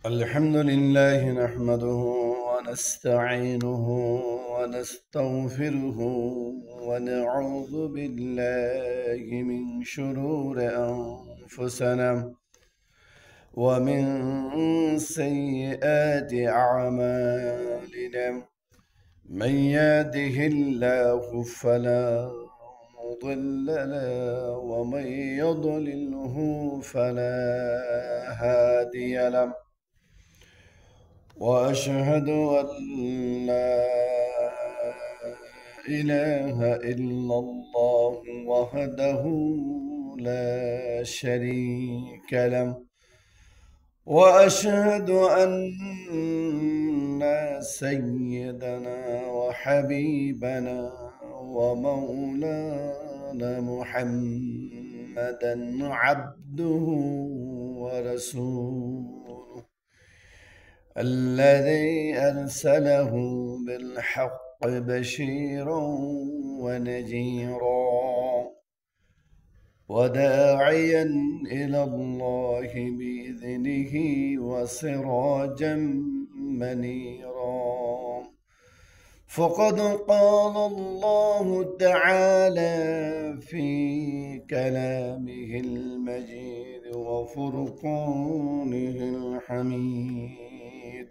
الحمد لله نحمده ونستعينه ونستغفره ونعوذ بالله من شرور أنفسنا ومن سيئات أعمالنا. من يهده الله فلا مضل له ومن يضلله فلا هادي له. وأشهد أن لا إله إلا الله وحده لا شريك له. وأشهد أن سيدنا وحبيبنا ومولانا محمدا عبده ورسوله الذي أرسله بالحق بشيرا ونذيرا وداعيا إلى الله بإذنه وسراجا منيرا. فقد قال الله تعالى في كلامه المجيد وفرقانه الحميد: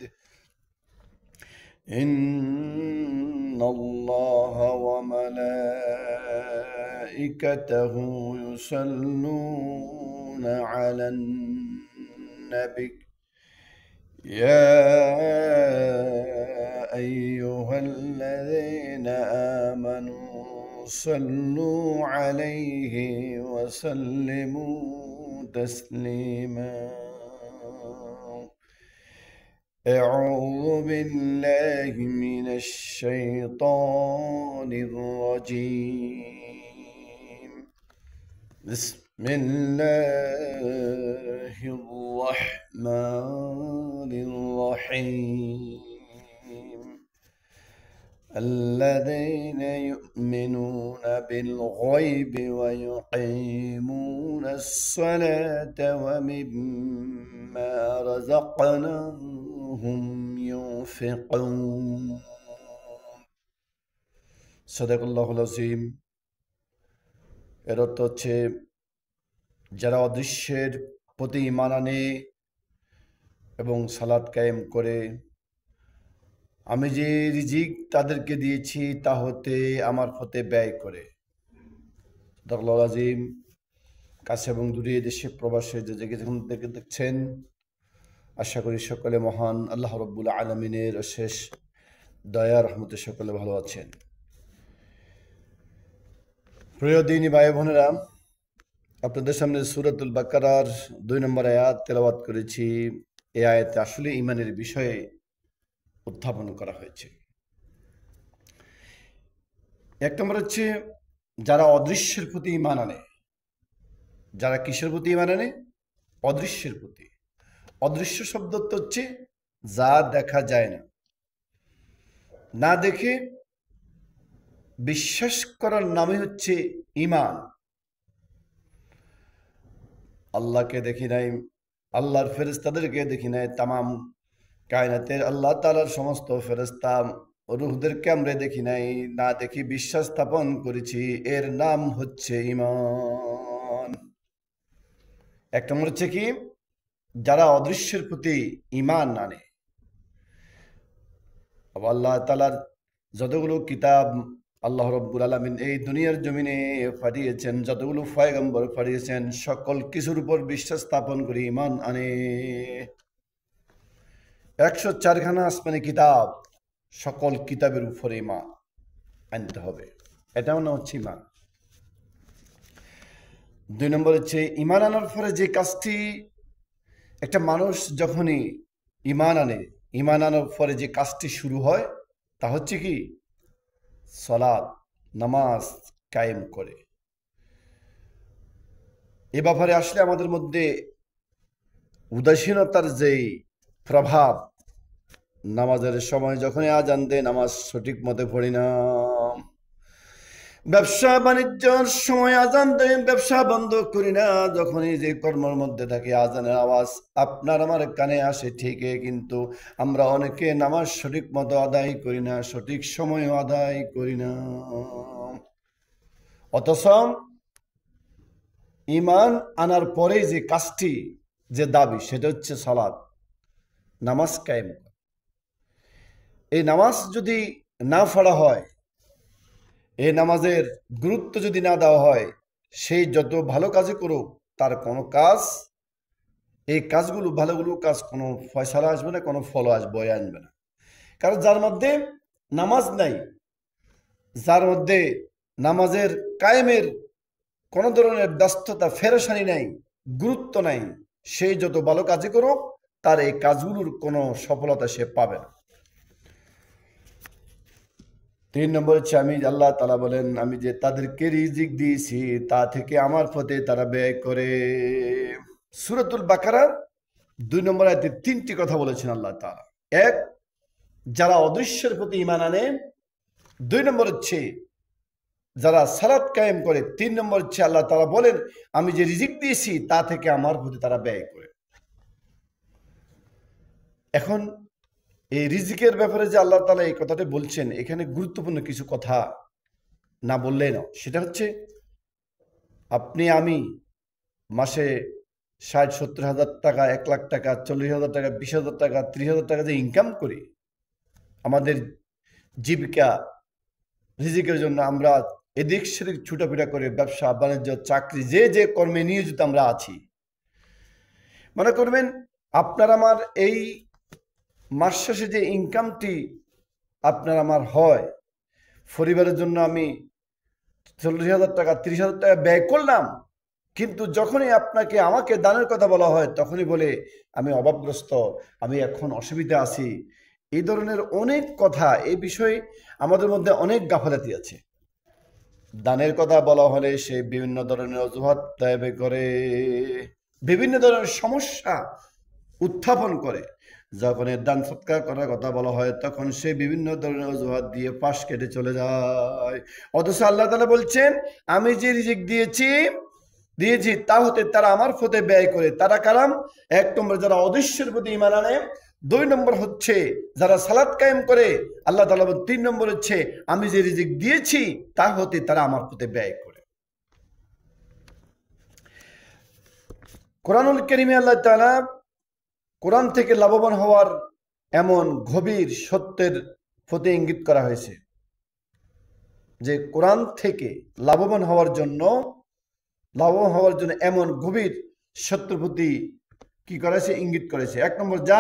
إن الله وملائكته يصلون على النبي يا أيها الذين آمنوا صلوا عليه وسلموا تسليما. أعوذ بالله من الشيطان الرجيم. بسم الله الرحمن الرحيم. الذين يؤمنون بالغيب ويقيمون الصلاة ومما رزقناهم ينفقون. সাদাকাল্লাহুল আযীম। এর অর্থ হচ্ছে, যারা অদৃশ্যের প্রতি ঈমান আনে এবং সালাত কায়েম করে, আমি যে রিজিক তাদেরকে দিয়েছি তা হতে আমার পথে ব্যয় করে। সাদাকাল্লাহুল আযীম। কাছে এবং দূরে, দেশে প্রবাসে যে যেখান থেকে দেখছেন, আশা করি সকলে মহান আল্লাহ রাব্বুল আলামিনের অশেষ দয়া রহমতে সকলে ভালো আছেন। প্রিয় দিনী ভাই বোনেরা, আপনাদের সামনে সূরাতুল বাকারার 2 নম্বর আয়াত তেলাওয়াত করেছি। এই আয়াতে আসলে ঈমানের বিষয়ে উত্থাপন করা হয়েছে। 1 নম্বর হচ্ছে, যারা অদৃশ্যের প্রতি ঈমান আনে। যারা কিসের প্রতি ঈমান আনে? অদৃশ্যের প্রতি। অদৃশ্য শব্দ হচ্ছে যা দেখা যায় না। না দেখে বিশ্বাস করার নামই হচ্ছে ঈমান। আল্লাহকে দেখি নাই, আল্লাহর ফেরেশতাদেরকে দেখি নাই, তামাম কায়নাতের আল্লাহ তাআলার সমস্ত ফেরেশতা রূহদেরকে আমরা দেখি নাই, না দেখি বিশ্বাস স্থাপন করেছি, এর নাম হচ্ছে ঈমান। 1 নম্বর হচ্ছে কি? যারা অদৃশ্যের প্রতি ঈমান আনে। আল্লাহ তাআলার যতগুলো কিতাব আল্লাহ রাব্বুল আলামিন এই দুনিয়ার জমিনে পাঠিয়েছেন, যতগুলো পয়গম্বর পাঠিয়েছেন, সকল কিছুর উপর বিশ্বাস স্থাপন করে ঈমান আনে। 104 খানা আসমানি কিতাব, সকল কিতাবের উপরে ঈমান আনতে হবে। এটাও না হচ্ছে ঈমান। 2 নম্বর হচ্ছে, ঈমান আনার পরে যে কাজটি একটা মানুষ যখনই ঈমান আনে, ঈমান আনার পরে যে কাজটি শুরু হয় তা হচ্ছে কি? সালাত, নামাজ কায়েম করে। এ ব্যাপারে আসলে আমাদের মধ্যে উদাসীনতার যেই প্রভাব, নামাজের সময় যখনই আজান দেয় নামাজ সঠিক মতে পড়ি না, ব্যবসা বাণিজ্যর সময় আজান দেয়, ব্যবসা বন্ধ করি না। যখনই যে কর্মের মধ্যে থাকি আজানের আওয়াজ আপনার আমার কানে আসে ঠিকই, কিন্তু আমরা অনেকে নামাজ সঠিক মতো আদায় করি না, সঠিক সময় আদায় করি না। অথচ ঈমান আনার পরে যে কাজটি, যে দাবি, সেটা হচ্ছে সালাত, নামাজ কায়েম। এই নামাজ যদি না পড়া হয়, এই নামাজের গুরুত্ব যদি না দেওয়া হয়, সেই যত ভালো কাজই করুক তার কোনো কাজ, এই কাজগুলো ভালোগুলো কাজ কোনো ফয়সালা আসবে না, কোনো ফল আনবে না। কারণ যার মধ্যে নামাজ নাই, যার মধ্যে নামাজের কায়েমের কোনো ধরনের ব্যস্ততা, ফেরেশানি নাই, গুরুত্ব নাই, সেই যত ভালো কাজই করুক তার এই কাজগুলোর কোনো সফলতা সে পাবে না। 3 নম্বর হচ্ছে আমি আল্লাহ তাআলা বলেন, আমি যে তাদেরকে রিজিক দিয়েছি তা থেকে আমার পথে তারা ব্যয় করে। সূরাতুল বাকারার 2 নম্বর আয়াতে 3টি কথা বলেছেন আল্লাহ তাআলা। এক, যারা অদৃশ্যের প্রতি ঈমান আনে। 2 নম্বর হচ্ছে যারা সালাত কায়েম করে। 3 নম্বর হচ্ছে আল্লাহ তাআলা বলেন, আমি যে রিজিক দিয়েছি তা থেকে আমার প্রতি তারা ব্যয় করে। এখন এই রিজিকের ব্যাপারে যে আল্লাহ তাআলা এই কথাটা বলছেন, এখানে গুরুত্বপূর্ণ কিছু কথা না বললেই না। সেটা হচ্ছে, আপনি আমি মাসে 60-70 হাজার টাকা, 1 লাখ টাকা, 40 হাজার টাকা, 20 হাজার টাকা, 30 হাজার টাকা যে ইনকাম করি আমাদের জীবিকা রিজিকের জন্য, আমরা এদিক সেদিক ছুটাফিটা করে ব্যবসা বাণিজ্য, চাকরি, যে যে কর্মে নিয়োজিত আমরা আছি, মনে করবেন আপনার আমার এই মাস শেষে যে ইনকামটি আপনার আমার হয়, পরিবারের জন্য আমি 40 হাজার টাকা, 30 হাজার টাকা ব্যয় করলাম, কিন্তু যখনই আপনাকে আমাকে দানের কথা বলা হয় তখনই বলে আমি অভাবগ্রস্ত, আমি এখন অসুবিধা আছি। এই ধরনের অনেক কথা, এই বিষয়ে আমাদের মধ্যে অনেক গাফালাতি আছে। দানের কথা বলা হলে সে বিভিন্ন ধরনের অজুহাত দাবি করে, বিভিন্ন ধরনের সমস্যা উত্থাপন করে। যখন এর দান সৎকার করার কথা বলা হয় তখন সে বিভিন্ন ধরনের অজুহাত দিয়ে পাশ কেটে চলে যায়। অথচ আল্লাহ তাআলা বলছেন, আমি যে রিজিক দিয়েছি তা হতে তারা আমার পথে ব্যয় করে। তারা কারাম? 1 নম্বর যারা অদৃশ্যের প্রতি ঈমান আনে, 2 নম্বর হচ্ছে যারা সালাত কায়েম করে, আল্লাহ তাআলা 3 নম্বর হচ্ছে আমি যে রিজিক দিয়েছি তা হতে তারা আমার পথে ব্যয় করে। কোরআনুল কারীমে আল্লাহ তাআলা কোরআন থেকে লাভবান হওয়ার এমন গভীর সত্যের প্রতি ইঙ্গিত করা হয়েছে যে কোরআন থেকে লাভবান হওয়ার জন্য এমন গভীর সত্যের প্রতি কি করেছে, ইঙ্গিত করেছে। 1 নম্বর, যা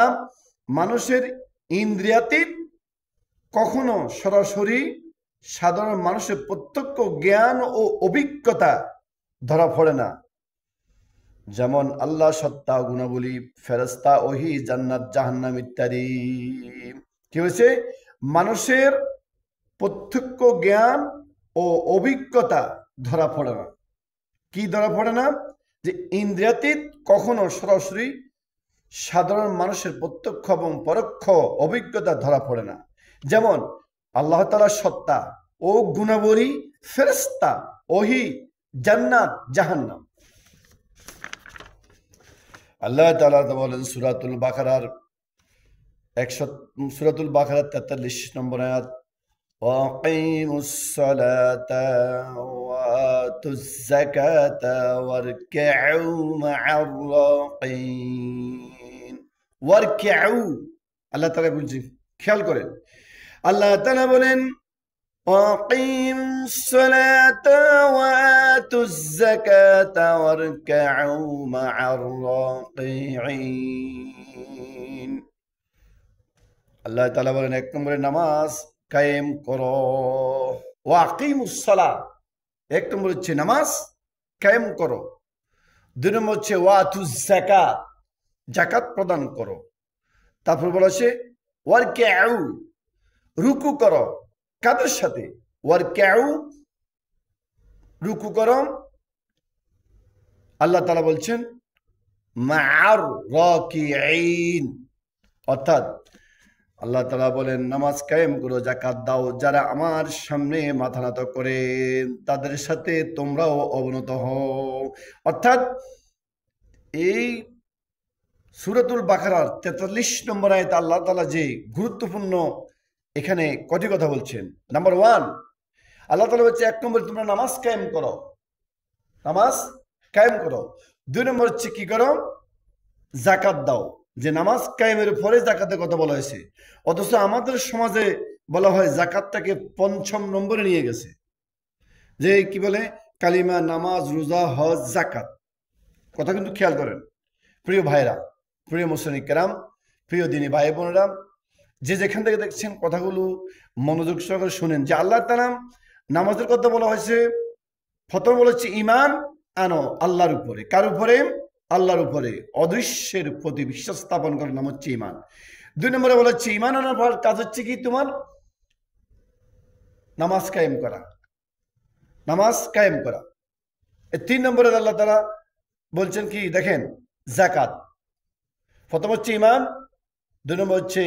মানুষের ইন্দ্রিয়াতীত, কখনো সরাসরি সাধারণ মানুষের প্রত্যক্ষ জ্ঞান ও অভিজ্ঞতা ধরা পড়ে না, যেমন আল্লাহ সত্তা, গুণাবলী, ফেরেশতা, ওহী, জান্নাত, জাহান্নাম ইত্যাদি। কি হয়েছে? মানুষের প্রত্যক্ষ জ্ঞান ও অভিজ্ঞতা ধরা পড়ে না। কি ধরা পড়ে না? যে ইন্দ্রিয়াতীত, কখনো সরাসরি সাধারণ মানুষের প্রত্যক্ষ এবং পরোক্ষ অভিজ্ঞতা ধরা পড়ে না, যেমন আল্লাহ তাআলার সত্তা ও গুণাবলী, ফেরেশতা, ওহী, জান্নাত, জাহান্নাম। আল্লাহ তাআলা বলেন সূরাতুল বাকারার 43 নম্বর আয়াত, ওয়াকিমুস সালাতা ওয়াতুজ যাকাতা ওয়ারকিউ মা'আর রাকিন। ওয়ারকিউ, আল্লাহ তাআলা বলছেন, খেয়াল করেন, আল্লাহ তাআলা বলেন ওয়াকিমুস সালাতা ওয়াতুজ যাকাতা ওয়ারকিউ মা'আর রাকিন। আল্লাহ তাআলা বলেন 1 নম্বরে নামাজ কায়েম করো। ওয়াকিমুস সালাহ, 1 নম্বর হচ্ছে নামাজ কায়েম করো। 2 নম্বর হচ্ছে ওয়াতুজ যাকাত, যাকাত প্রদান করো। তারপর বলা হচ্ছে ওয়ারকিউ, রুকু করো। কাদের সাথে? ওয়ারকিউ, রুকু করো। আল্লাহ তাআলা বলছেন মা'আর রাকিঈন, অর্থাৎ আল্লাহ তাআলা বলেন, নামাজ কায়েম করো, যাকাত দাও, যারা আমার সামনে মাথা নত করে তাদের সাথে তোমরাও অবনত হও। অর্থাৎ এই সূরাতুল বাকারার 43 নম্বর আয়াতে আল্লাহ তাআলা যে গুরুত্বপূর্ণ এখানে কটি কথা বলছেন। নাম্বার 1, আল্লাহ তাআলা বলছে 1 নম্বরে তোমরা নামাজ কায়েম করো, নামাজ কায়েম করো। 2 নম্বর হচ্ছে কি করো, যাকাত দাও। যে নামাজ কায়েমের পরে যাকাতের কথা বলা হয়েছে, অথচ আমাদের সমাজে বলা হয় যাকাতটাকে 5ম নম্বরে নিয়ে গেছে। যে কি বলে, কালিমা, নামাজ, রোজা, হজ, যাকাত। কথা কিন্তু খেয়াল করেন প্রিয় ভাইরা, প্রিয় মুসলিম কেরাম, প্রিয় দিনী ভাই বোনেরা, যে যেখান থেকে দেখছেন কথাগুলো মনোযোগ সহকারে শুনেন। যে আল্লাহ তাআলা নামাজের কথা বলা হয়েছে, প্রথম বলেছে ইমান আনো আল্লাহর উপরে। কার উপরে? আল্লাহর উপরে। অদৃশ্যের প্রতি বিশ্বাস স্থাপন করার নাম হচ্ছে ইমান। 2 নম্বরে বলা হচ্ছে ইমান আনার পর কাজ হচ্ছে কি, তোমার নামাজ কায়েম করা, নামাজ কায়েম করা। 3 নম্বরে আল্লাহ তাআলা বলছেন কি, দেখেন, যাকাত। প্রথম হচ্ছে ইমান, 2 নম্বর হচ্ছে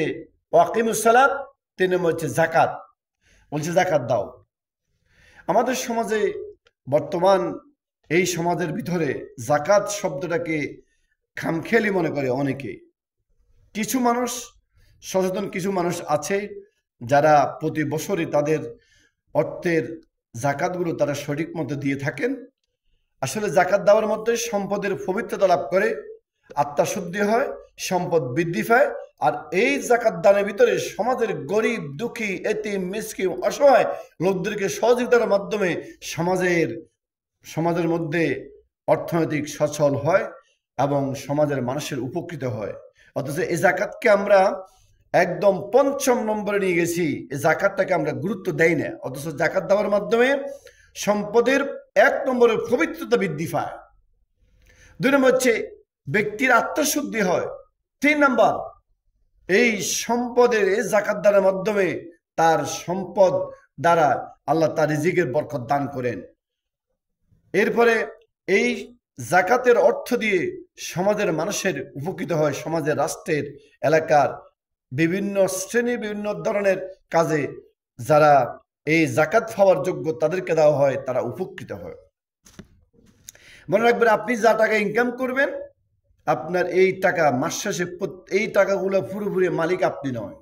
ওয়াকিমুস সালাত, 3 নম্বর হচ্ছে যাকাত। বলছে যাকাত দাও। আমাদের সমাজে বর্তমান এই সমাজের ভিতরে যাকাত শব্দটাকে খামখেয়ালি মনে করে অনেকে। কিছু মানুষ সচেতন, কিছু মানুষ আছে যারা প্রতি বছরই তাদের অর্থের যাকাতগুলো তারা সঠিক মতো দিয়ে থাকেন। আসলে যাকাত দেওয়ার মধ্যে সম্পদের পবিত্রতা লাভ করে, আত্মাশুদ্ধি হয়, সম্পদ বৃদ্ধি পায়। আর এই যাকাত দানের ভিতরে সমাজের গরিব, দুঃখী, এতিম, মিসকিন, অসহায় লোকদেরকে সহযোগিতার মাধ্যমে সমাজের মধ্যে অর্থনৈতিক সচ্ছল হয় এবং সমাজের মানুষের উপকৃত হয়। অথচ এই যাকাতকে আমরা একদম 5ম নম্বরে নিয়ে গেছি। এই যাকাতটাকে আমরা গুরুত্ব দেই না, অথচ যাকাত দেওয়ার মাধ্যমে সম্পদের 1 নম্বরের পবিত্রতা বৃদ্ধি পায়। 2 নম্বর হচ্ছে ব্যক্তির আত্মশুদ্ধি হয়। 3 নম্বর, এই সম্পদের এই যাকাত দানের মাধ্যমে তার সম্পদ দ্বারা আল্লাহ তার রিজিকের বরকত দান করেন। এরপরে এই যাকাতের অর্থ দিয়ে সমাজের মানুষের উপকৃত হয়, সমাজের, রাষ্ট্রের, এলাকার বিভিন্ন শ্রেণী, বিভিন্ন ধরনের কাজে যারা এই যাকাত পাওয়ার যোগ্য তাদেরকে দেওয়া হয়, তারা উপকৃত হয়। মনে রাখবেন, আপনি যা টাকা ইনকাম করবেন, আপনার এই টাকা মাস শেষে এই টাকাগুলো পুরোপুরি মালিক আপনি নয়।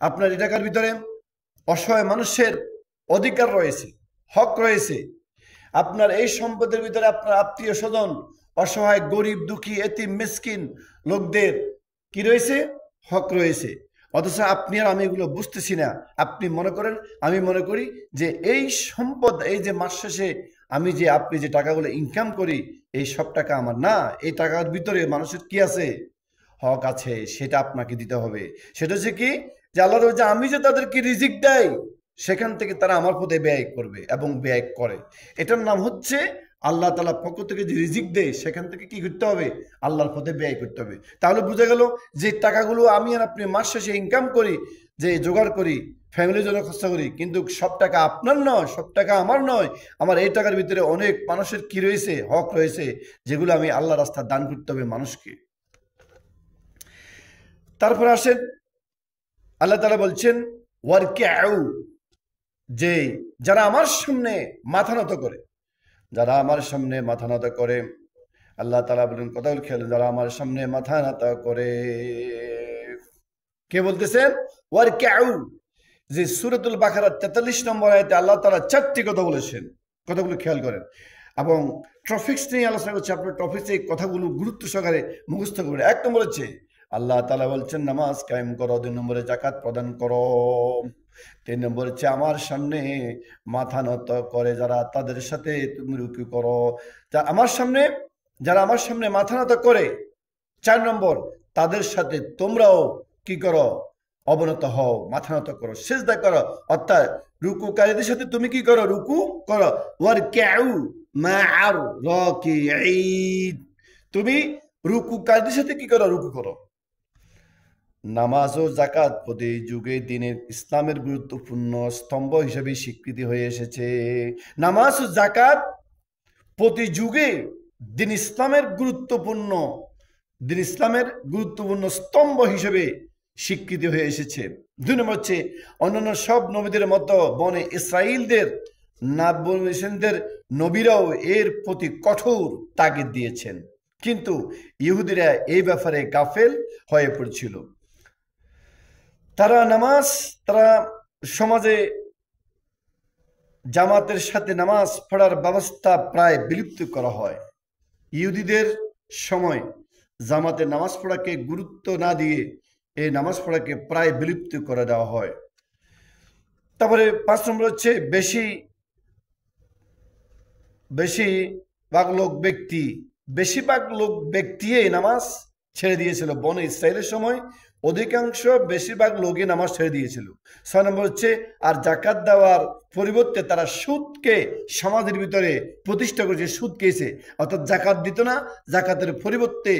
আপনার এই টাকার ভিতরে অসহায় মানুষের অধিকার রয়েছে, হক রয়েছে। আপনার এই সম্পদের ভিতরে আপনার আত্মীয় স্বজন, অসহায়, গরিব, দুঃখী, এতিম, মিসকিন লোকদের কি রয়েছে? হক রয়েছে। অথচ আপনি আর আমি এগুলো বুঝতেছি না। আপনি মনে করেন, আমি মনে করি যে এই সম্পদ, এই যে মাস শেষে আপনি যে টাকাগুলো ইনকাম করি, এই সব টাকা আমার না। এই টাকার ভিতরে মানুষের কি আছে? হক আছে, সেটা আপনাকে দিতে হবে। সেটা হচ্ছে কি, যে আল্লাহ যে আমি যে তাদেরকে রিজিক দেয়, সেখান থেকে তারা আমার পথে ব্যয় করবে এবং ব্যয় করে। এটার নাম হচ্ছে আল্লাহ তাআলা পক্ষ থেকে যে রিজিক দেয়, সেখান থেকে কি করতে হবে? আল্লাহর পথে ব্যয় করতে হবে। তাহলে বোঝা গেল যে টাকাগুলো আমি আর আপনি মাস শেষে ইনকাম করি, যে জোগাড় করি, ফ্যামিলির জন্য খরচা করি, কিন্তু সব টাকা আপনার নয়, সব টাকা আমার নয়। আমার এই টাকার ভিতরে অনেক মানুষের কি রয়েছে? হক রয়েছে, যেগুলো আমি আল্লাহ রাস্তায় দান করতে হবে মানুষকে। তারপর আসেন, আল্লাহ তাআলা বলছেন ওয়ারকিউ, যে যারা আমার সামনে মাথা নত করে, যারা আমার সামনে মাথা নত করে, আল্লাহ তাআলা বলেন, কথাগুলো খেয়াল, যারা আমার সামনে মাথা নত করে। কে বলতেছেন? ওয়ারকিউ। যে সূরাতুল বাকারার 43 নম্বর আয়াতে আল্লাহ তাআলা 4টি কথা বলেছেন। কথাগুলো খেয়াল করেন এবং টপিকস নিয়ে আলোচনা করছি। আপনার টপিকসে এই কথাগুলো গুরুত্ব সহকারে মুখস্থ করবেন। 1 নম্বর হচ্ছে আল্লাহ তাআলা বলছেন নামাজ কায়েম করো। 2 নম্বরে যাকাত প্রদান করো। 3 নম্বর হচ্ছে আমার সামনে মাথা নত করে যারা, তাদের সাথে তুমি রুকু করো। যারা আমার সামনে মাথা নত করে। 4 নম্বর, তাদের সাথে তোমরাও কি করো? অবনত হও, মাথা নত করো, সিজদা করো। অর্থাৎ রুকুকারীদের সাথে তুমি কি করো? রুকু করো। ওয়ারকিউ মা'আর রাকিঈন, তুমি রুকুকারীদের সাথে কি করো? রুকু করো। নামাজ ও যাকাত প্রতি যুগে দিনের ইসলামের গুরুত্বপূর্ণ স্তম্ভ হিসেবে স্বীকৃতি হয়ে এসেছে। নামাজ ও যাকাত প্রতি যুগে দিন ইসলামের গুরুত্বপূর্ণ স্তম্ভ হিসেবে স্বীকৃতি হয়ে এসেছে। 2 নম্বর হচ্ছে অন্যান্য সব নবীদের মতো বনে ইসরাইলদের নবীরাও এর প্রতি কঠোর তাগিদ দিয়েছেন, কিন্তু ইহুদিরা এই ব্যাপারে গাফেল হয়ে পড়েছিল। তারা সমাজে জামাতের সাথে নামাজ পড়ার ব্যবস্থা প্রায় বিলুপ্ত করা হয়। ইহুদিদের সময় জামাতে নামাজ পড়াকে গুরুত্ব না দিয়ে এই নামাজ পড়াকে প্রায় বিলুপ্ত করে দেওয়া হয়। তারপরে 5 নম্বর হচ্ছে বেশিরভাগ লোক ব্যক্তি এই নামাজ ছেড়ে দিয়েছিল। বনে ইসরায়েলের সময় বেশিরভাগ লোকই নামাজ ছেড়ে দিয়েছিল। 6 নম্বর হচ্ছে আর জাকাত দেওয়ার পরিবর্তে তারা সুদকে সমাজের ভিতরে প্রতিষ্ঠা করেছে। সুদ খেয়েছে, অর্থাৎ জাকাত দিত না। জাকাতের পরিবর্তে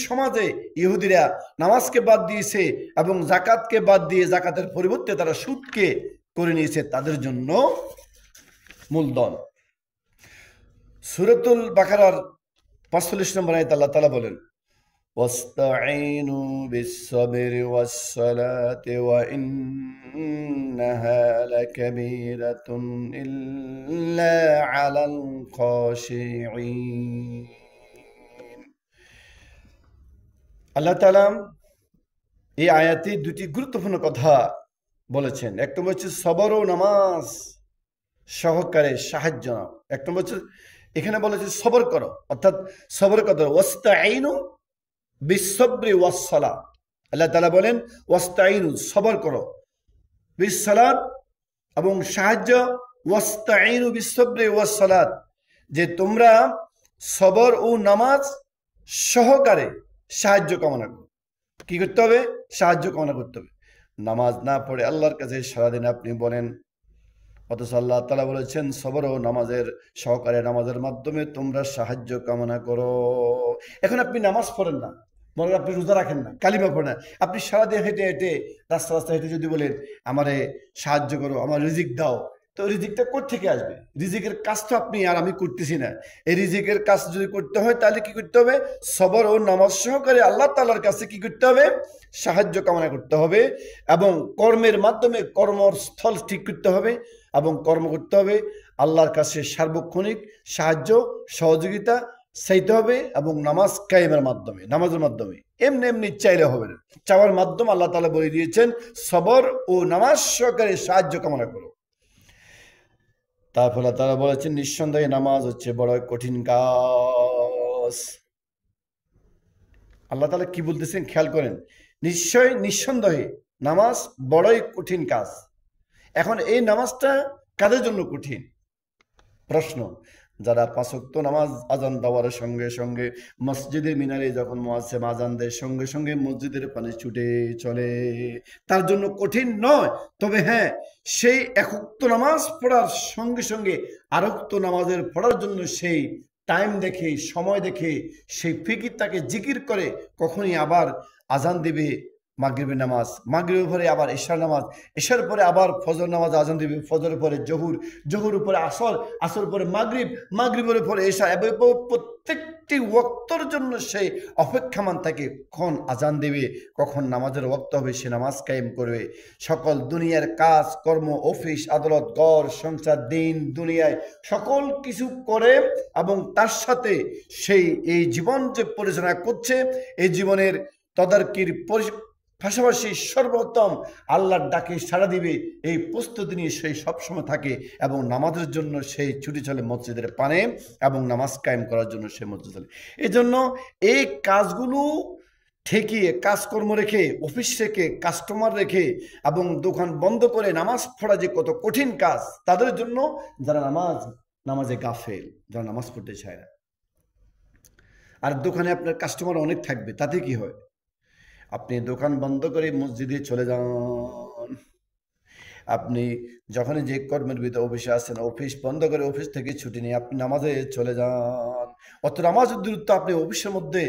সমাজে ইহুদিরা নামাজকে বাদ দিয়েছে এবং জাকাতকে বাদ দিয়ে জাকাতের পরিবর্তে তারা সুদকে করে নিয়েছে তাদের জন্য মূলধন। সূরাতুল বাকারার 45 নম্বর আয়াতে আল্লাহ তাআলা বলেন, ওয়াস্তাঈনু বিস-সাবরি ওয়াস-সালাতি ওয়া ইন্নাহা লাকাবীরাতুন ইল্লা আলাল খাশিঈন। আল্লাহ তাআলা এই আয়াতে 2টি গুরুত্বপূর্ণ কথা বলেছেন। এক নম্বর হচ্ছে সবর ও নামাজ সহকারে সাহায্য নাও। এক নম্বর হচ্ছে এখানে বলেছে সবর করো, অর্থাৎ সবর করো। ওয়াস্তাঈনু বিস-সাবরি ওয়াস-সালাত, আল্লাহ তাআলা বলেন ওয়াস্তাঈনু সবর করো, বিস-সালাত এবং সাহায্য, ওয়াস্তাঈনু বিস-সাবরি ওয়াস-সালাত যে তোমরা সবর ও নামাজ সহকারে সাহায্য কামনা করো। কি করতে হবে? সাহায্য কামনা করতে হবে। নামাজ না পড়ে আল্লাহর কাছে সারাদিন আপনি বলেন, অথচ আল্লাহ তাআলা বলেছেন সবর ও নামাজের সহকারে নামাজের মাধ্যমে তোমরা সাহায্য কামনা করো। এখন আপনি নামাজ পড়েন না, মনে আপনি রোজা রাখেন না, কালিমা পড়েন না, আপনি সারাদিন হেঁটে হেঁটে রাস্তা হেঁটে যদি বলেন আমারে সাহায্য করো, আমার রিজিক দাও, তো রিজিকটা কোত্থেকে আসবে? রিজিকের কাজ তো আপনি আর আমি করতেছি না। এই রিজিকের কাজ যদি করতে হয় তাহলে কি করতে হবে? সবর ও নামাজ সহকারে আল্লাহ তাআলার কাছে কি করতে হবে? সাহায্য কামনা করতে হবে এবং কর্মের মাধ্যমে কর্মস্থল ঠিক করতে হবে এবং কর্ম করতে হবে। আল্লাহর কাছে সার্বক্ষণিক সাহায্য সহযোগিতা চাইতে হবে এবং নামাজ কায়েমের মাধ্যমে, নামাজের মাধ্যমে। এমনি চাইলে হবে না, চাওয়ার মাধ্যমে আল্লাহ তাআলা বলে দিয়েছেন সবর ও নামাজ সহকারে সাহায্য কামনা করো। তারপরে তারা বলেছেন নিঃসন্দেহে নামাজ হচ্ছে বড় কঠিন কাজ। আল্লাহ তাআলা কি বলতেছেন খেয়াল করেন, নিঃসন্দেহে নামাজ বড়ই কঠিন কাজ। এখন এই নামাজটা কাদের জন্য কঠিন? প্রশ্ন, যারা 5 ওয়াক্ত নামাজ আজান দেওয়ার সঙ্গে সঙ্গে মসজিদের মিনারে যখন মুয়াজ্জিন আজান দেয় সঙ্গে সঙ্গে মসজিদের পানে ছুটে চলে, তার জন্য কঠিন নয়। তবে হ্যাঁ, সেই 1 ওয়াক্ত নামাজ পড়ার সঙ্গে সঙ্গে আর ওয়াক্ত নামাজের পড়ার জন্য সেই টাইম দেখে, সময় দেখে, সেই ফিকিরটাকে জিকির করে কখনই আবার আজান দিবে মাগরিবের নামাজ, মাগরিবের পরে আবার এশার নামাজ, এশার পরে আবার ফজর নামাজ আজান দিবে, ফজরের পরে জহুর, জহুরের পরে আসর, আসর পরে মাগরিব, মাগরিবের পরে এশা, এবং প্রত্যেকটি ওয়াক্তর জন্য সে অপেক্ষামান থাকে কখন আজান দিবে, কখন নামাজের ওয়াক্ত হবে, সে নামাজ কায়েম করবে। সকল দুনিয়ার কাজ কর্ম, অফিস আদালত, ঘর সংসার, দিন দুনিয়ায় সকল কিছু করে এবং তার সাথে সেই এই জীবন যে পরিচালনা করছে, এই জীবনের তদারকির পাশাপাশি সর্বোত্তম আল্লাহর ডাকে সাড়া দিবে এই প্রস্তুতি নিয়ে সেই সবসময় থাকে এবং নামাজের জন্য সেই ছুটি চলে মসজিদের পানে এবং নামাজ কায়েম করার জন্য সে মসজিদ চলে। এই জন্য এই কাজগুলো ঠেকিয়ে, কাজকর্ম রেখে, অফিস রেখে, কাস্টমার রেখে এবং দোকান বন্ধ করে নামাজ পড়া যে কত কঠিন কাজ তাদের জন্য, যারা নামাজে গাফেল, যারা নামাজ পড়তে চায় না। আর দোকানে আপনার কাস্টমার অনেক থাকবে, তাতে কি হয়? আপনি দোকান বন্ধ করে মসজিদে চলে যান, আপনি যখনই যে কর্মের ভিতরে অফিসে আসেন, অফিস বন্ধ করে অফিস থেকে ছুটি নিয়ে আপনি নামাজে চলে যান। অত নামাজের দূরত্ব আপনি অফিসের মধ্যে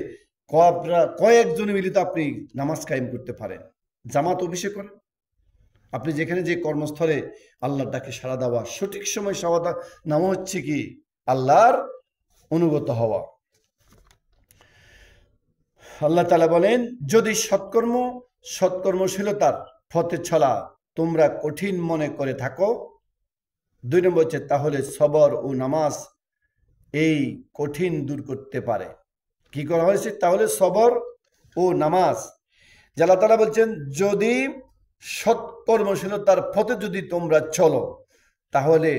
কয়েকজনে মিলিত আপনি নামাজ কায়েম করতে পারেন। জামাত অফিসে করেন, আপনি যেখানে যে কর্মস্থলে আল্লাহর ডাকে সাড়া দেওয়া, সঠিক সময় সাড়া নামা হচ্ছে কি আল্লাহর অনুগত হওয়া। আল্লাহ তাআলা বলেন যদি সৎকর্ম সৎকর্মশীলতার পথে চলা তোমরা কঠিন মনে করে থাকো। 2 নম্বর হচ্ছে তাহলে সবর ও নামাজ এই কঠিন দূর করতে পারে। কি করা হয়েছে? তাহলে সবর ও নামাজ, আল্লাহ তাআলা বলছেন যদি সৎকর্মশীলতার পথে যদি তোমরা চলো, তাহলে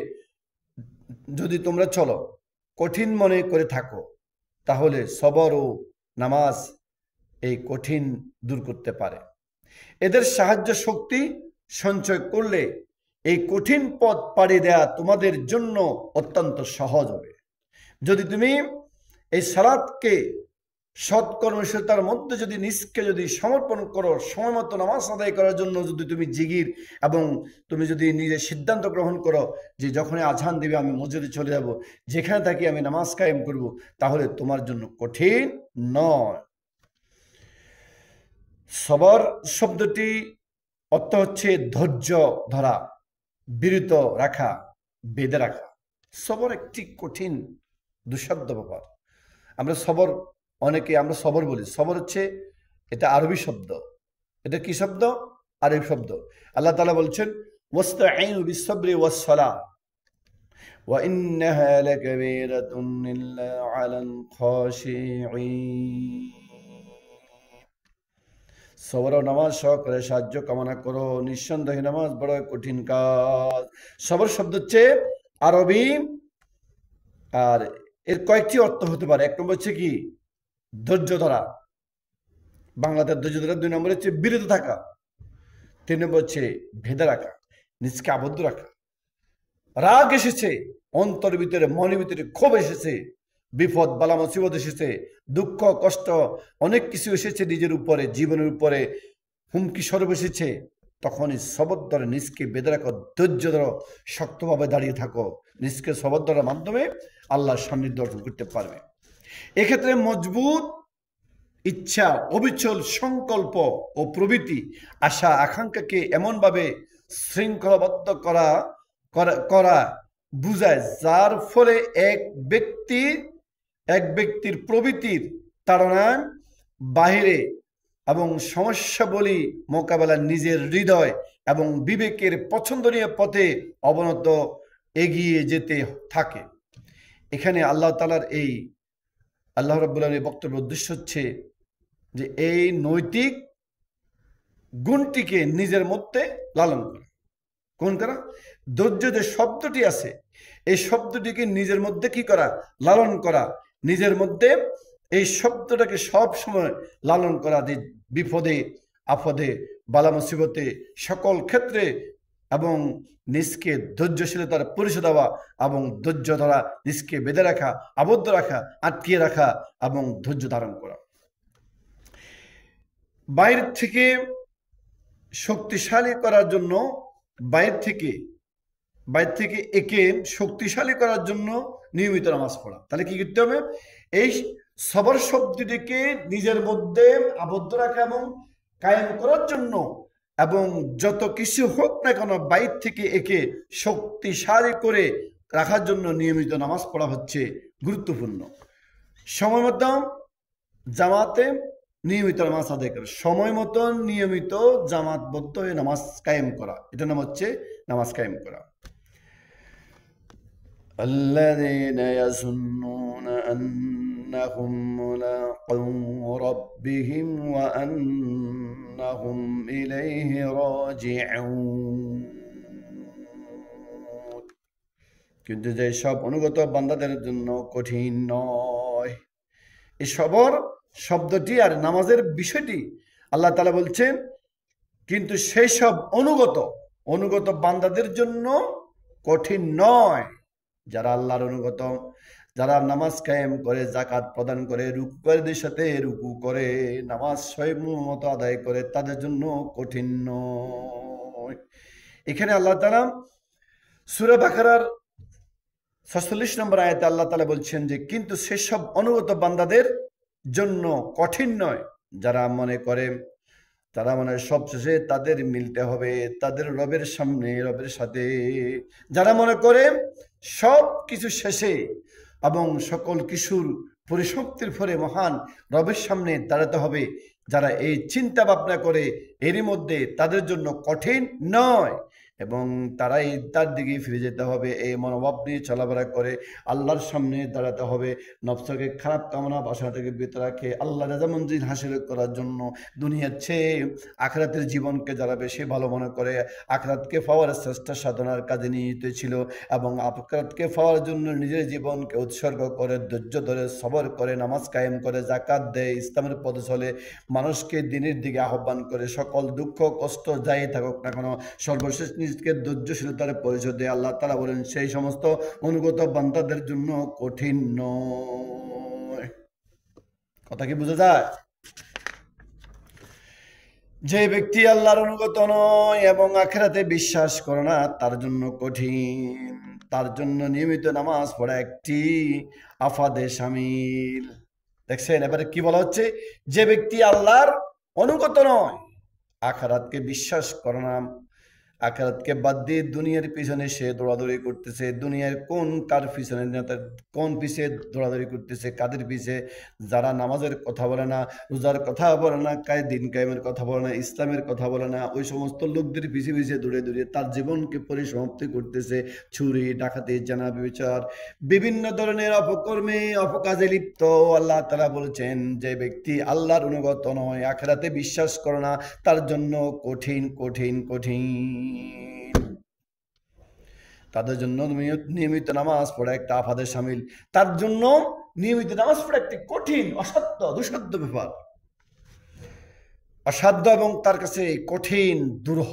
যদি তোমরা চলো কঠিন মনে করে থাকো, তাহলে সবর ও নামাজ এই কঠিন দূর করতে পারে। এদের সাহায্য শক্তি সঞ্চয় করলে এই কঠিন পথ পাড়ি দেয়া তোমাদের জন্য অত্যন্ত সহজ হবে। যদি তুমি এই সালাতকে সৎকর্মশীলতার মধ্যে যদি নিজকে যদি সমর্পণ করো, সময় মতো নামাজ আদায় করার জন্য যদি তুমি জিগির এবং তুমি যদি নিজের সিদ্ধান্ত গ্রহণ করো যে যখনই আজান দিবে আমি মসজিদে চলে যাব, যেখানে থাকি আমি নামাজ কায়েম করব, তাহলে তোমার জন্য কঠিন নয়। সবর শব্দটি অর্থ হচ্ছে ধৈর্য ধরা, বিরত রাখা, বেঁধে রাখা। সবর একটি কঠিন দুঃসাধ্য ব্যাপার। আমরা সবর বলি। সবর হচ্ছে এটা আরবি শব্দ। এটা কি শব্দ? আরবি শব্দ। আল্লাহ তাআলা বলছেন ওয়াস্তাঈনু বিস-সাবরি ওয়াস-সালাহ ওয়া ইন্নাহা লাকাবীরাতুন ইল্লা আলাল খাশিঈন। সবর ও নামাজ সহকারে সাহায্য কামনা করো, নিঃসন্দেহে নামাজ বড় কঠিন কাজ। সবর শব্দ হচ্ছে আরবি, আর এর কয়েকটি অর্থ হতে পারে। 1 নম্বর হচ্ছে কি? ধৈর্য ধরা, বাংলাতে ধৈর্য ধরা। 2 নম্বর হচ্ছে বিরত থাকা। 3 নম্বর হচ্ছে ভেদে রাখা, নিজকে আবদ্ধ রাখা। রাগ এসেছে অন্তর ভিতরে, মনের ভিতরে ক্ষোভ এসেছে, বিপদ বালা মুসিবত এসেছে, দুঃখ কষ্ট অনেক কিছু এসেছে নিজের উপরে, জীবনের উপরে হুমকি স্বরূপ এসেছে, তখনই সবর ধরে নিজকে বেঁধে রাখো, ধৈর্য ধরো, শক্তভাবে দাঁড়িয়ে থাকো। নিজকে সবর ধরার মাধ্যমে আল্লাহর সান্নিধ্য অর্জন করতে পারবে। এক্ষেত্রে মজবুত ইচ্ছা, অবিচল সংকল্প ও প্রবৃত্তি, আশা আকাঙ্ক্ষাকে এমনভাবে শৃঙ্খলাবদ্ধ করা বুঝায় যার ফলে এক ব্যক্তির প্রবৃত্তির তাড়নায় বাহিরে এবং সমস্যাবলী মোকাবেলা নিজের হৃদয় এবং বিবেকের পছন্দনীয় পথে অবনত এগিয়ে যেতে থাকে। এখানে আল্লাহ তাআলার আল্লাহ রাব্বুল আলামিনের বক্তব্যের উদ্দেশ্য হচ্ছে যে এই নৈতিক গুণটিকে নিজের মধ্যে লালন করা। কোন করা? ধৈর্য যে শব্দটি আছে, এই শব্দটিকে নিজের মধ্যে কি করা? লালন করা। নিজের মধ্যে এই শব্দটাকে সব সময় লালন করা, যে বিপদে আপদে বালা মুসিবতে সকল ক্ষেত্রে এবং নিজকে ধৈর্যশীলতার পরিচয় দেওয়া এবং ধৈর্য ধরা, নিজকে বেঁধে রাখা, আবদ্ধ রাখা, আটকিয়ে রাখা এবং ধৈর্য ধারণ করা। বাইরে থেকে শক্তিশালী করার জন্য, বাইরে থেকে একে শক্তিশালী করার জন্য নিয়মিত নামাজ পড়া। তাহলে কি করতে হবে? এই সবর শব্দটিকে নিজের মধ্যে আবদ্ধ রাখা এবং কায়েম করার জন্য, এবং যত কিছু হোক না কেন বাইরে থেকে একে শক্তিশালী করে রাখার জন্য নিয়মিত নামাজ পড়া হচ্ছে গুরুত্বপূর্ণ। সময় মতো জামাতে নিয়মিত নামাজ আদায় করা, সময় মতো নিয়মিত জামাতবদ্ধ হয়ে নামাজ কায়েম করা, এটা নাম হচ্ছে নামাজ কায়েম করা। الذين يظنون أنهم ملاقو ربهم وأنهم إليه راجعون। কিন্তু যে সব অনুগত বান্দাদের জন্য কঠিন নয়। এই সবর শব্দটি আর নামাজের বিষয়টি আল্লাহ তাআলা বলছেন কিন্তু সেই সব অনুগত বান্দাদের জন্য কঠিন নয়। যারা আল্লাহর অনুগত, যারা নামাজ কায়েম করে, যাকাত প্রদান করে, রুকুকারীদের সাথে রুকু করে, নামাজ মতো আদায় করে, তাদের জন্য কঠিন নয়। এখানে আল্লাহ তাআলা সূরা বাকারার ৪৬ নম্বর আয়াতে আল্লাহ তাআলা বলছেন যে কিন্তু সেসব অনুগত বান্দাদের জন্য কঠিন নয়, যারা মনে করে সবশেষে তাদের মিলতে হবে তাদের রবের সাথে, যারা মনে করে সব কিছু শেষে এবং সকল কিছুর পরিসমাপ্তির পরে মহান রবের সামনে দাঁড়াতে হবে, যারা এই চিন্তা ভাবনা করে এরই মধ্যে তাদের জন্য কঠিন নয়, এবং তারাই তার দিকে ফিরে যেতে হবে। এই মনোভাব নিয়ে চলাফেরা করে আল্লাহর সামনে দাঁড়াতে হবে। নফসকে খারাপ কামনা বাসা থেকে বিরত রাখে আল্লাহ রাজামঞ্জিল হাসিল করার জন্য দুনিয়ার চেয়ে আখরাতের জীবনকে যারা বেশি ভালো মনে করে, আখরাতকে পাওয়ার চেষ্টা সাধনার কাজে নিয়োজিত ছিল, এবং আখরাতকে পাওয়ার জন্য নিজের জীবনকে উৎসর্গ করে, ধৈর্য ধরে, সবর করে, নামাজ কায়েম করে, যাকাত দেয়, ইসলামের পথে চলে, মানুষকে দিনের দিকে আহ্বান করে, সকল দুঃখ কষ্ট যাই থাকুক না কেন সর্বশেষ নিজকে ধৈর্যশীলতার পরিচয় দেয়। আল্লাহ তাআলা বলেন সেই সমস্ত অনুগত বান্দাদের জন্য কঠিন নয়। কথা কি বোঝা যায়? যে ব্যক্তি আল্লাহর অনুগত নয় এবং আখিরাতে বিশ্বাস করে না তার জন্য কঠিন। তার জন্য নিয়মিত নামাজ পড়া একটি আফাদে শামিল। দেখছেন এবারে কি বলা হচ্ছে? যে ব্যক্তি আল্লাহর অনুগত নয়, আখিরাতকে বিশ্বাস করে না, আখিরাতকে বাদ দিয়ে দুনিয়ার পিছনে সে দৌড়াদৌড়ি করতেছে। দুনিয়ার কোন কার পিছনে, কোন পিছে দৌড়াদৌড়ি করতেছে, কাদের পিছে? যারা নামাজের কথা বলে না, রোজার কথা বলে না, দিন কায়েমের কথা বলে না, ইসলামের কথা বলে না, ওই সমস্ত লোকদের পিছে পিছে দৌড়ে দৌড়ে তার জীবনকে পরিসমাপ্তি করতেছে। চুরি, ডাকাতি, জানা, ব্যভিচার, বিভিন্ন ধরনের অপকর্মে, অপকাজে লিপ্ত। আল্লাহ তাআলা বলেছেন যে ব্যক্তি আল্লাহর অনুগত নয়, আখিরাতে বিশ্বাস করে না, তার জন্য কঠিন কঠিন কঠিন। তাদের জন্য নিয়মিত নামাজ পড়া একটা আফাদের শামিল। তার জন্য নিয়মিত নামাজ পড়া একটি কঠিন, অসাধ্য, দুঃসাধ্য ব্যাপার, অসাধ্য এবং তার কাছে কঠিন, দুরূহ।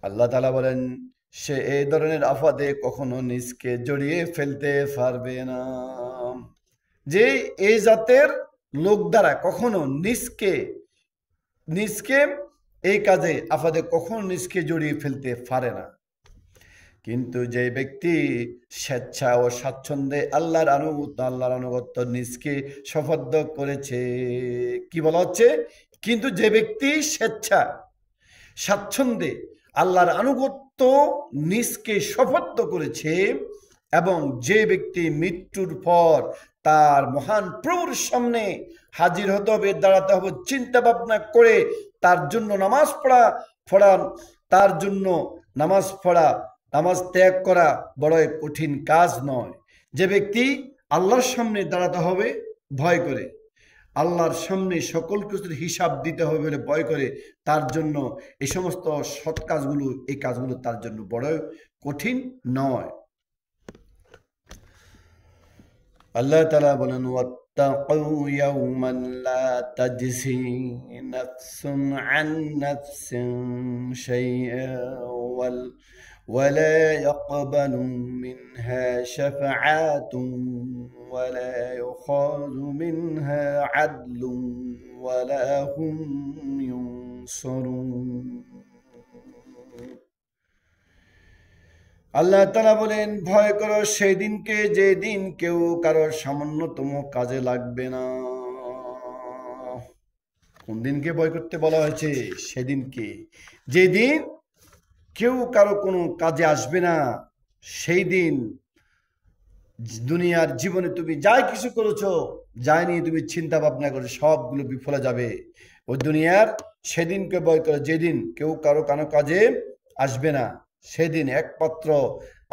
আল্লাহ তাআলা বলেন সে এই ধরনের আফাদে কখনো নিজকে জড়িয়ে ফেলতে পারবে না। যে এই জাতের লোক দ্বারা কখনো নিজকে এই কাজে আফাদে কখনো নিজকে জড়িয়ে ফেলতে পারে না। কিন্তু যে ব্যক্তি স্বেচ্ছা ও স্বাচ্ছন্দ্যে আল্লাহর আনুগত্য নিজকে শপথ করেছে, কি বলা হচ্ছে? কিন্তু যে ব্যক্তি স্বেচ্ছা স্বাচ্ছন্দ্যে আল্লাহর আনুগত্য নিজকে শপথ করেছে, এবং যে ব্যক্তি মৃত্যুর পর তার মহান প্রভুর সামনে হাজির হতে হবে, দাঁড়াতে হবে, চিন্তা ভাবনা করে তার জন্য নামাজ পড়া, তার জন্য নামাজ পড়া, নামাজ ত্যাগ করা বড়ই কঠিন কাজ নয়। যে ব্যক্তি আল্লাহর সামনে দাঁড়াতে হবে ভয় করে, আল্লাহর সামনে সকল কিছুর হিসাব দিতে হবে বলে ভয় করে, তার জন্য এই সমস্ত সৎ কাজগুলো, এই কাজগুলো তার জন্য বড় কঠিন নয়। আল্লাহ তাআলা বলেন ওয়াত্তাকু ইয়াওমান লা তাজসি নাফসুন আন নাফসিন শাইআন ولا يقبل منها شفاعة ولا يؤخذ منها عدل ولا هم ينصرون। আল্লাহ তাআলা বলেন ভয় করো সেই দিনকে, যে দিন কেউ কারোর সামান্যতম কাজে লাগবে না। কোন দিনকে ভয় করতে বলা হয়েছে? সেদিনকে, যেদিন কেউ কারো কোনো কাজে আসবে না। সেই দিন দুনিয়ার জীবনে তুমি যাই কিছু করেছো, যাই নিয়ে তুমি চিন্তা ভাবনা করে সবগুলো বিফলে যাবে। ওই দুনিয়ার সেদিনকে ভয় করে, যেদিন কেউ কারো কোনো কাজে আসবে না। সেদিন একমাত্র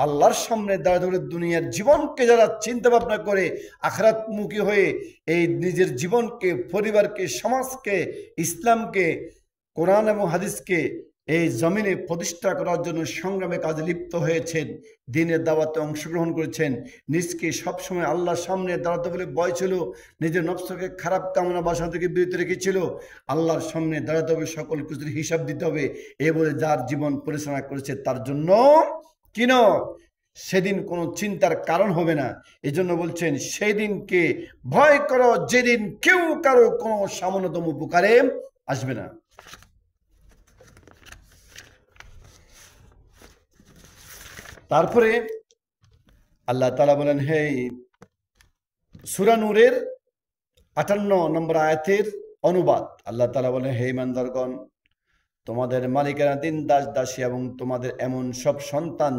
আল্লাহর সামনে দাঁড়িয়ে দুনিয়ার জীবনকে যারা চিন্তা ভাবনা করে আখিরাতমুখী হয়ে এই নিজের জীবনকে, পরিবারকে, সমাজকে, ইসলামকে, কোরআন এবং হাদিসকে এই জমিনে প্রতিষ্ঠা করার জন্য সংগ্রামে কাজে লিপ্ত হয়েছেন, দ্বীনের দাওয়াতে অংশগ্রহণ করেছেন, নিজকে সবসময় আল্লাহর সামনে দাঁড়াতে বলে ভয় ছিল, নিজের নফসকে খারাপ কামনা বাসনা থেকে বিরত রেখেছিল, আল্লাহর সামনে দাঁড়াতে হবে, সকল কিছুর হিসাব দিতে হবে, এ বলে যার জীবন পরিচালনা করেছে তার জন্য কি নয়, সেদিন কোনো চিন্তার কারণ হবে না। এই জন্য বলছেন সেই দিনকে ভয় করো যেদিন কেউ কারো কোনো সামান্যতম উপকারে আসবে না। তারপরে আল্লাহ তাআলা বলেন, হে সূরা নূরের 58 নম্বর আয়াতের অনুবাদ, আল্লাহ তাআলা বলেন, হে ইমানদারগণ, তোমাদের মালিকেরা দিন দাস দাসী এবং তোমাদের এমন সব সন্তান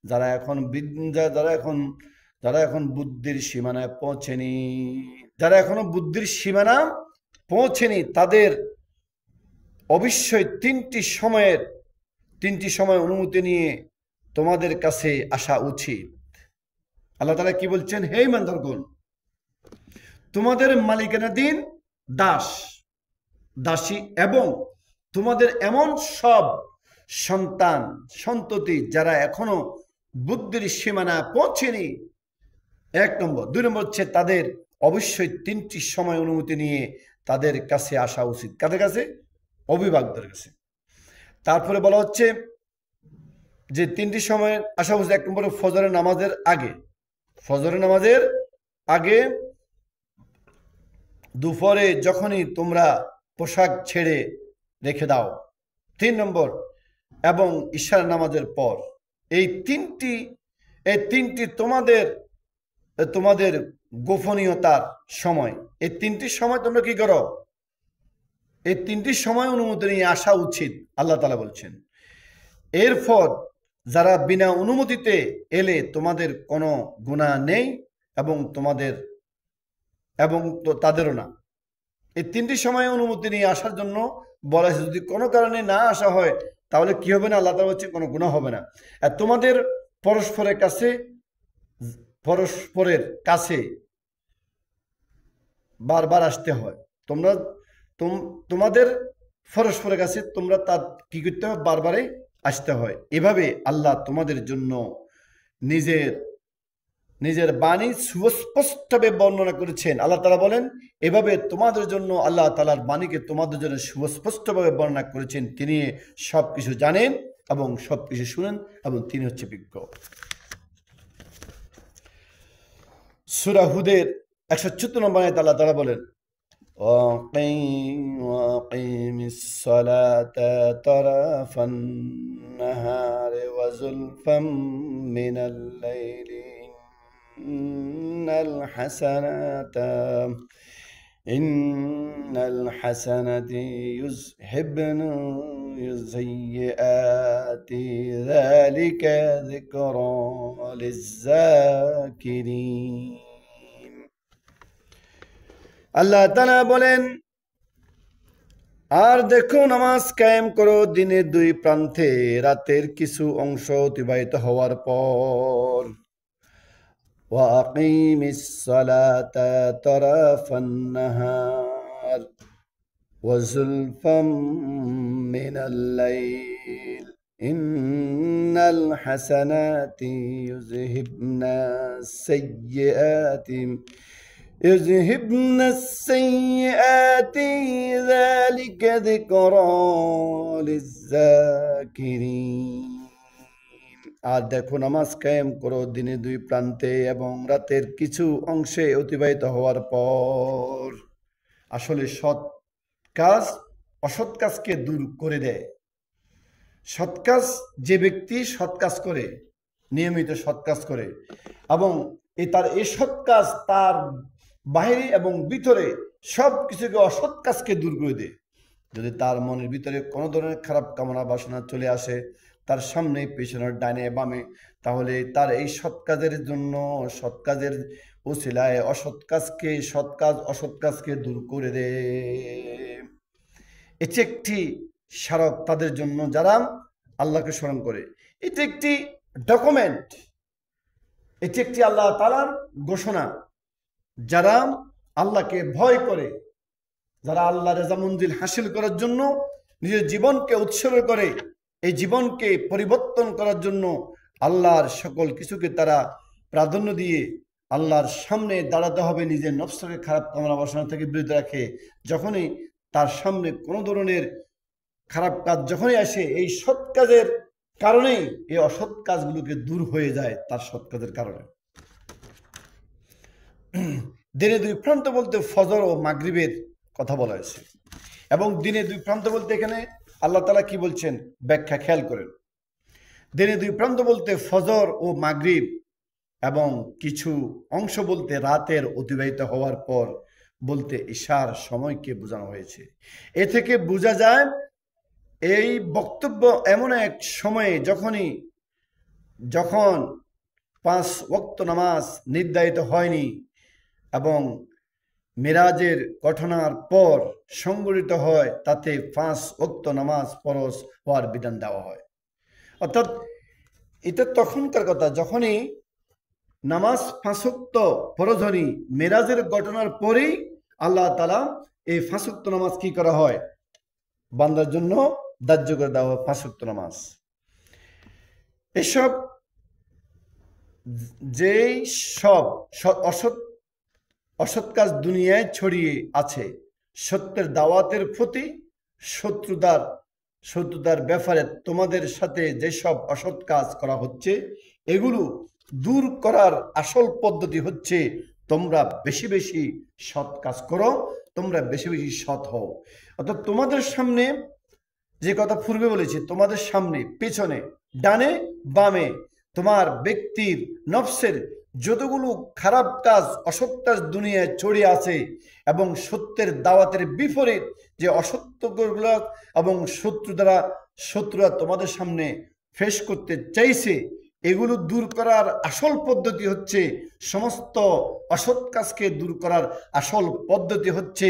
যারা এখন বুদ্ধির সীমানায় পৌঁছেনি, যারা এখনো বুদ্ধির সীমানা পৌঁছেনি তাদের অবশ্যই তিনটি সময় অনুমতি নিয়ে তোমাদের কাছে আসা উচিত। আল্লাহ তাআলা কি বলছেন? হে ইমানদারগণ, তোমাদের মালিকানাধীন দাস দাসী এবং তোমাদের এমন সব সন্তান সন্ততি যারা এখনো বুদ্ধির সীমানা পৌঁছেনি, 1 নম্বর। 2 নম্বর হচ্ছে তাদের অবশ্যই 3টি সময় অনুমতি নিয়ে তাদের কাছে আসা উচিত। কাদের কাছে? অভিভাবকদের কাছে। তারপরে বলা হচ্ছে যে 3টি সময় আসা উচিত। 1 নম্বরে ফজরের নামাজের আগে, ফজরের নামাজের আগে, দুপুরে যখনই তোমরা পোশাক ছেড়ে রেখে দাও। 3 নম্বর এবং ঈশার নামাজের পর। এই তিনটি তোমাদের গোপনীয়তার সময়। এই 3টি সময় তোমরা কি করো? এই 3টি সময় অনুমতি নিয়ে আসা উচিত, আল্লাহ তাআলা বলছেন। এরপর যারা বিনা অনুমতিতে এলে তোমাদের কোনো গুনাহ নেই এবং তাদেরও না। এই 3টি সময় অনুমতি নিয়ে আসার জন্য বলা হয়েছে, যদি কোনো কারণে না আসা হয় তাহলে কি হবে না? আল্লাহ তাআলা বলছে কোনো গুনাহ হবে না। আর তোমাদের পরস্পরের কাছে বারবার আসতে হয়। তোমাদের পরস্পরের কাছে তোমরা তার কি করতে হয়? বারবারে আসতে হয়। এভাবে আল্লাহ তোমাদের জন্য নিজের বাণী সুস্পষ্টভাবে বর্ণনা করেছেন। আল্লাহ তাআলা বলেন, এভাবে তোমাদের জন্য আল্লাহ তাআলার বাণীকে তোমাদের জন্য সুস্পষ্টভাবে বর্ণনা করেছেন। তিনি সবকিছু জানেন এবং সবকিছু শুনেন এবং তিনি হচ্ছে বিজ্ঞ। সূরা হুদের 174 নম্বর আয়াতে আল্লাহ তাআলা বলেন, وَأَقِيمِ الصَّلَاةَ طَرَفَ النَّهَارِ وَزُلْفًا مِّنَ اللَّيْلِ إِنَّ الْحَسَنَاتِ يُذْهِبْنَ السَّيِّئَاتِ ذَلِكَ ذِكْرَى لِلذَّاكِرِينَ। আল্লাহ তাআলা বলেন, আর দেখো, নামাজ কায়েম করো দিনের 2 প্রান্তে রাতের কিছু অংশ অতিবাহিত হওয়ার পর। وَأَقِيمِ الصَّلَاةَ طَرَفَ النَّهَارِ وَزُلْفًا مِّنَ اللَّيْلِ إِنَّ الْحَسَنَاتِ يُذْهِبْنَ السَّيِّئَاتِ ذَلِكَ ذِكْرَى لِلذَّاكِرِينَ। আর দেখো, নামাজ কায়েম করো দিনের 2 প্রান্তে এবং রাতের কিছু অংশে অতিবাহিত হওয়ার পর। আসলে সৎ কাজ অসৎ কাজকে দূর করে দেয়। সৎ কাজ, যে ব্যক্তি সৎ কাজ করে, নিয়মিত সৎ কাজ করে এবং তার এই সৎ কাজ তার বাহিরে এবং ভিতরে সব কিছুকে অসৎ কাজকে দূর করে দেয়। যদি তার মনের ভিতরে কোনো ধরনের খারাপ কামনা বাসনা চলে আসে, তার সামনে পেছনের ডাইনে বামে, তাহলে তার এই সৎ কাজের জন্য, সৎ কাজের ওসিলায় অসৎ কাজকে দূর করে দেয়। এটি একটি স্মারক তাদের জন্য যারা আল্লাহকে স্মরণ করে। এটি একটি ডকুমেন্ট, এটি একটি আল্লাহ তাআলার ঘোষণা। যারা আল্লাহকে ভয় করে, যারা আল্লাহ রেজা মঞ্জিল হাসিল করার জন্য নিজের জীবনকে উৎসর্গ করে, এই জীবনকে পরিবর্তন করার জন্য আল্লাহর সকল কিছুকে তারা প্রাধান্য দিয়ে আল্লাহর সামনে দাঁড়াতে হবে, নিজের নফসকে খারাপ কামনা বাসনা থেকে বিরত রাখে। যখনই তার সামনে কোনো ধরনের খারাপ কাজ যখনই আসে, এই সৎ কাজের কারণেই এই অসৎ কাজগুলোকে দূর হয়ে যায়, তার সৎ কাজের কারণে। দিনে 2 প্রান্ত বলতে ফজর ও মাগরিবের কথা বলা হয়েছে। এবং দিনে 2 প্রান্ত বলতে এখানে আল্লাহ তাআলা কি বলছেন ব্যাখ্যা খেয়াল করেন। দিনে 2 প্রান্ত বলতে ফজর ও মাগরিব এবং কিছু অংশ বলতে রাতের অতিবাহিত হওয়ার পর বলতে ঈশার সময়কে বোঝানো হয়েছে। এ থেকে বোঝা যায় এই বক্তব্য এমন এক সময়ে যখন 5 ওয়াক্ত নামাজ নির্ধারিত হয়নি এবং মেরাজের ঘটনার পর সংগঠিত হয় তাতে 5 ওয়াক্ত নামাজ ফরজ হওয়ার বিধান দেওয়া হয়। অর্থাৎ এটা তখনকার কথা যখনই নামাজ 5 ওয়াক্ত ফরজ হয়নি, মেরাজের ঘটনার পরেই আল্লাহ তাআলা এই 5 ওয়াক্ত নামাজ কি করা হয়, বান্দার জন্য ধার্য করে দেওয়া হয় 5 ওয়াক্ত নামাজ। এসব যেই সব অসৎ কাজ দুনিয়ায় ছড়িয়ে আছে, সত্যের দাওয়াতের প্রতি শত্রুতার ব্যাপারে তোমাদের সাথে যেসব অসৎ কাজ করা হচ্ছে, এগুলো দূর করার আসল পদ্ধতি হচ্ছে তোমরা বেশি বেশি সৎ কাজ করো, তোমরা বেশি বেশি সৎ হও। অর্থাৎ তোমাদের সামনে যে কথা পূর্বে বলেছি, তোমাদের সামনে, পেছনে, ডানে বামে তোমার ব্যক্তির নফসের যতগুলো খারাপ কাজ অসৎ কাজ দুনিয়ায় ছড়িয়ে আছে এবং সত্যের দাওয়াতের বিপরীত যে অসত্যগুলো এবং শত্রুরা তোমাদের সামনে ফেস করতে চাইছে, এগুলো দূর করার আসল পদ্ধতি হচ্ছে, সমস্ত অসৎ কাজকে দূর করার আসল পদ্ধতি হচ্ছে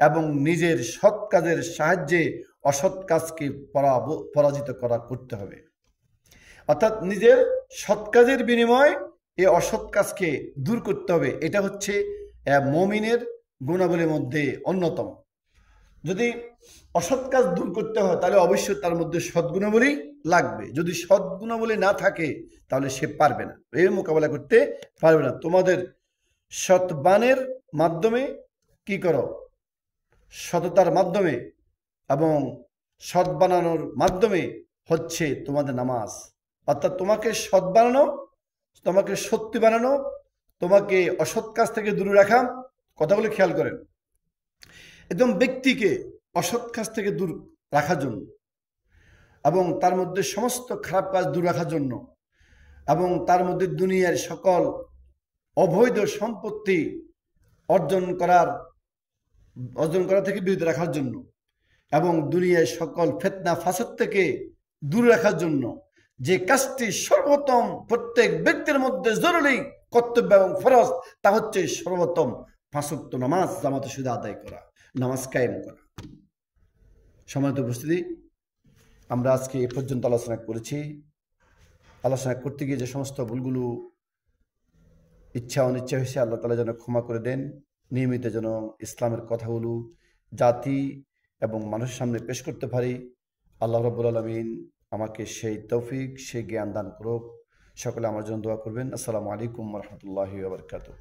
এবং নিজের সৎ কাজের সাহায্যে অসৎ কাজকে পরাজিত করতে হবে। অর্থাৎ নিজের সৎ কাজের বিনিময়ে এই অসৎ কাজকে দূর করতে হবে। এটা হচ্ছে মুমিনের গুণাবলীর মধ্যে অন্যতম। যদি অসৎ কাজ দূর করতে হয় তাহলে অবশ্যই তার মধ্যে সদ্গুণাবলী লাগবে। যদি সদ্গুণাবলী না থাকে তাহলে সে পারবে না, এর মোকাবেলা করতে পারবে না। তোমাদের সৎবানের মাধ্যমে কি করো, সততার মাধ্যমে এবং সৎ বানানোর মাধ্যমে হচ্ছে তোমাদের নামাজ। অর্থাৎ তোমাকে সৎ বানানো, তোমাকে সত্যি বানানো, তোমাকে অসৎ কাজ থেকে দূরে রাখা। কথাগুলো খেয়াল করেন, একদম ব্যক্তিকে অসৎ কাজ থেকে দূর রাখার জন্য এবং তার মধ্যে সমস্ত খারাপ কাজ দূর রাখার জন্য এবং তার মধ্যে দুনিয়ার সকল অবৈধ সম্পত্তি অর্জন করা থেকে বিরত রাখার জন্য এবং দুনিয়ার সকল ফিতনা ফাসাদ থেকে দূরে রাখার জন্য যে কাজটি সর্বোত্তম প্রত্যেক ব্যক্তির মধ্যে জরুরি কর্তব্য এবং ফরজ, তা হচ্ছে সর্বোত্তম 5 ওয়াক্ত নামাজ জামাতের সাথে আদায় করা, নামাজ কায়েম করা। সম্মানিত উপস্থিতি, আমরা আজকে এ পর্যন্ত আলোচনা করেছি। আলোচনা করতে গিয়ে যে সমস্ত ভুলগুলো ইচ্ছা অনিচ্ছা হয়েছে, আল্লাহ তাআলা যেন ক্ষমা করে দেন। নিয়মিত যেন ইসলামের কথাগুলো জাতি এবং মানুষের সামনে পেশ করতে পারি। আল্লাহ রাব্বুল আলামিন আমাকে সেই তৌফিক, সেই জ্ঞান দান করুক। সকলে আমার জন্য দোয়া করবেন। আসসালামু আলাইকুম ওয়া রাহমাতুল্লাহি ওয়া বারাকাতুহু।